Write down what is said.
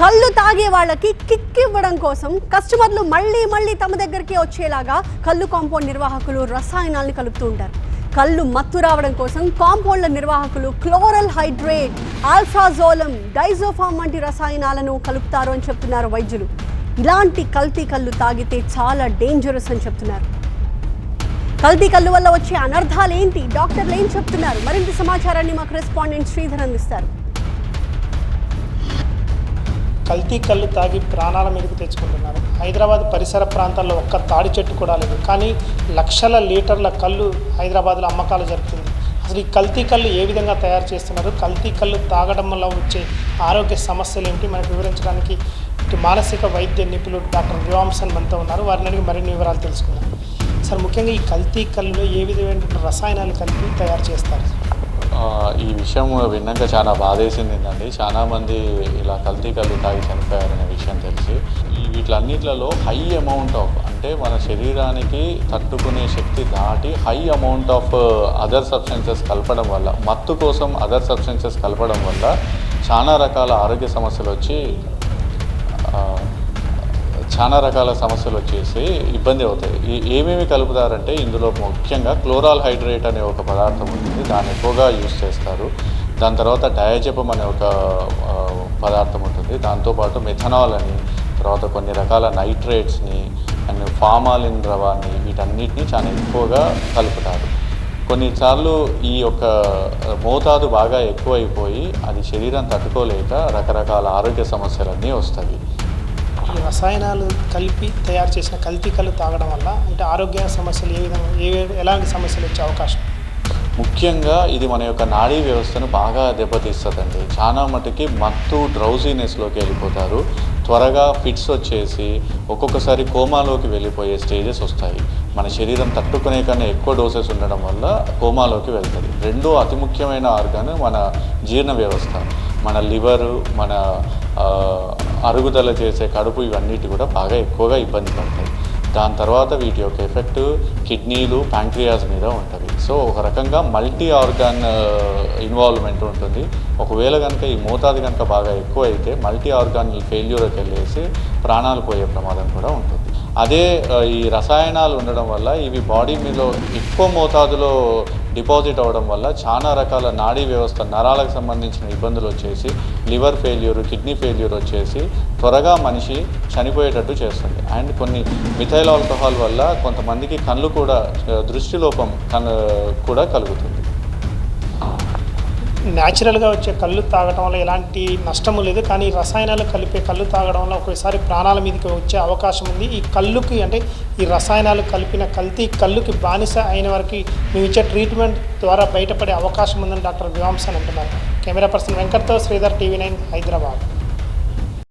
కళ్ళు తాగే వాళ్ళకి కిక్ ఇవ్వడం కోసం కస్టమర్లు మళ్ళీ తమ దగ్గరికి వచ్చేలాగా కళ్ళు కాంపౌండ్ నిర్వాహకులు రసాయనాల్ని కలుపుతూ ఉంటారు. కళ్ళు మత్తు రావడం కోసం కాంపౌండ్ల నిర్వాహకులు క్లోరల్ హైడ్రేట్, ఆల్ఫ్రాజోలం, డైజోఫామ్ వంటి రసాయనాలను కలుపుతారు అని చెప్తున్నారు వైద్యులు. ఇలాంటి కల్తీ కళ్ళు తాగితే చాలా డేంజరస్ అని చెప్తున్నారు. కల్తీ కళ్ళు వల్ల వచ్చే అనర్థాలు ఏంటి, డాక్టర్లు ఏం చెప్తున్నారు? మరింత సమాచారాన్ని మా కరెస్పాండెంట్ శ్రీధర్ అందిస్తారు. కల్తీ కళ్ళు తాగి ప్రాణాల మీదకి తెచ్చుకుంటున్నారు. హైదరాబాద్ పరిసర ప్రాంతాల్లో ఒక్క తాడి చెట్టు కూడా లేదు, కానీ లక్షల లీటర్ల కళ్ళు హైదరాబాద్లో అమ్మకాలు జరుగుతుంది. అసలు ఈ కల్తీ కళ్ళు ఏ విధంగా తయారు చేస్తున్నారు, కల్తీ కళ్ళు తాగడం వల్ల వచ్చే ఆరోగ్య సమస్యలు ఏమిటి మనకు వివరించడానికి ఇటు మానసిక వైద్య నిపుణులు డాక్టర్ వివాంసన్ మనతో ఉన్నారు. వారిని అడిగి మరిన్ని వివరాలు తెలుసుకుందాం. సార్, ముఖ్యంగా ఈ కల్తీ కళ్ళులో ఏ విధమైన రసాయనాలు కలిపి తయారు చేస్తారు? ఈ విషయం విన్నాక చాలా బాధేసిందండి. చాలామంది ఇలా కల్తీ కళ్ళు తాగి చనిపోయారనే విషయం తెలిసి వీటిలన్నిట్లలో హై అమౌంట్ ఆఫ్, అంటే మన శరీరానికి తట్టుకునే శక్తి దాటి high amount of other substances కలపడం వల్ల, మత్తు కోసం అదర్ సబ్స్టెన్సెస్ కలపడం వల్ల చాలా రకాల ఆరోగ్య సమస్యలు వచ్చి వచ్చేసి ఇబ్బంది అవుతాయి. ఏమేమి కలుపుతారంటే ఇందులో ముఖ్యంగా క్లోరాల్ హైడ్రేట్ అనే ఒక పదార్థం ఉంటుంది, దాన్ని ఎక్కువగా యూజ్ చేస్తారు. దాని తర్వాత డయాజెపమ్ అనే ఒక పదార్థం ఉంటుంది, దాంతోపాటు మెథనాల్ అని, తర్వాత కొన్ని రకాల నైట్రేట్స్ని అండ్ ఫార్మాలిన్ ద్రవాన్ని, వీటన్నిటిని చాలా ఎక్కువగా కలుపుతారు. కొన్నిసార్లు ఈ యొక్క మోతాదు బాగా ఎక్కువైపోయి అది శరీరం తట్టుకోలేక రకరకాల ఆరోగ్య సమస్యలన్నీ వస్తాయి. ఈ రసాయనాలు కలిపి తయారు చేసిన కల్తీ కళ్ళు తాగడం వల్ల అంటే ఆరోగ్య సమస్యలు ఎలాంటి సమస్యలు వచ్చే అవకాశం? ముఖ్యంగా ఇది మన యొక్క నాడీ వ్యవస్థను బాగా దెబ్బతీస్తుందండి. చాలా మటుకి మత్తు, డ్రౌజీనెస్లోకి వెళ్ళిపోతారు. త్వరగా ఫిట్స్ వచ్చేసి ఒక్కొక్కసారి కోమాలోకి వెళ్ళిపోయే స్టేజెస్ వస్తాయి. మన శరీరం తట్టుకునే కన్నా ఎక్కువ డోసెస్ ఉండడం వల్ల కోమాలోకి వెళ్తుంది. రెండో అతి ముఖ్యమైన ఆర్గాన్ మన జీర్ణ వ్యవస్థ, మన లివరు, మన అరుగుదల చేసే కడుపు, ఇవన్నిటి కూడా బాగా ఎక్కువగా ఇబ్బంది పడతాయి. దాని తర్వాత వీటి యొక్క ఎఫెక్ట్ కిడ్నీలు, ప్యాంక్రియాస్ మీద ఉంటుంది. సో ఒక రకంగా మల్టీ ఆర్గాన్ ఇన్వాల్వ్మెంట్ ఉంటుంది. ఒకవేళ కనుక ఈ మోతాదు కనుక బాగా ఎక్కువ అయితే మల్టీ ఆర్గాన్ ఫెయిల్యూర్కి వెళ్ళేసి ప్రాణాలు పోయే ప్రమాదం కూడా ఉంటుంది. అదే ఈ రసాయనాలు ఉండడం వల్ల ఇవి బాడీ మీద ఎక్కువ మోతాదులో డిపాజిట్ అవ్వడం వల్ల చాలా రకాల నాడీ వ్యవస్థ, నరాలకు సంబంధించిన ఇబ్బందులు వచ్చేసి లివర్ ఫెయిల్యూర్, కిడ్నీ ఫెయిల్యూర్ వచ్చేసి త్వరగా మనిషి చనిపోయేటట్టు చేస్తుంది. అండ్ కొన్ని మిథైల్ ఆల్కహాల్ వల్ల కొంతమందికి కళ్ళు కూడా, దృష్టిలోపం కూడా కలుగుతుంది. న్యాచురల్గా వచ్చే కళ్ళు తాగడం వల్ల ఎలాంటి నష్టము లేదు, కానీ రసాయనాలు కలిపే కళ్ళు తాగడం వల్ల ఒకేసారి ప్రాణాల మీదకి వచ్చే అవకాశం ఉంది. ఈ కళ్ళుకి అంటే ఈ రసాయనాలు కలిపిన కల్తీ కళ్ళుకి బానిస అయిన వారికి మేము ఇచ్చే ట్రీట్మెంట్ ద్వారా బయటపడే అవకాశం ఉందని డాక్టర్ వివాంసన్ అంటున్నారు. కెమెరా పర్సన్ వెంకట్తో శ్రీధర్, TV9 హైదరాబాద్.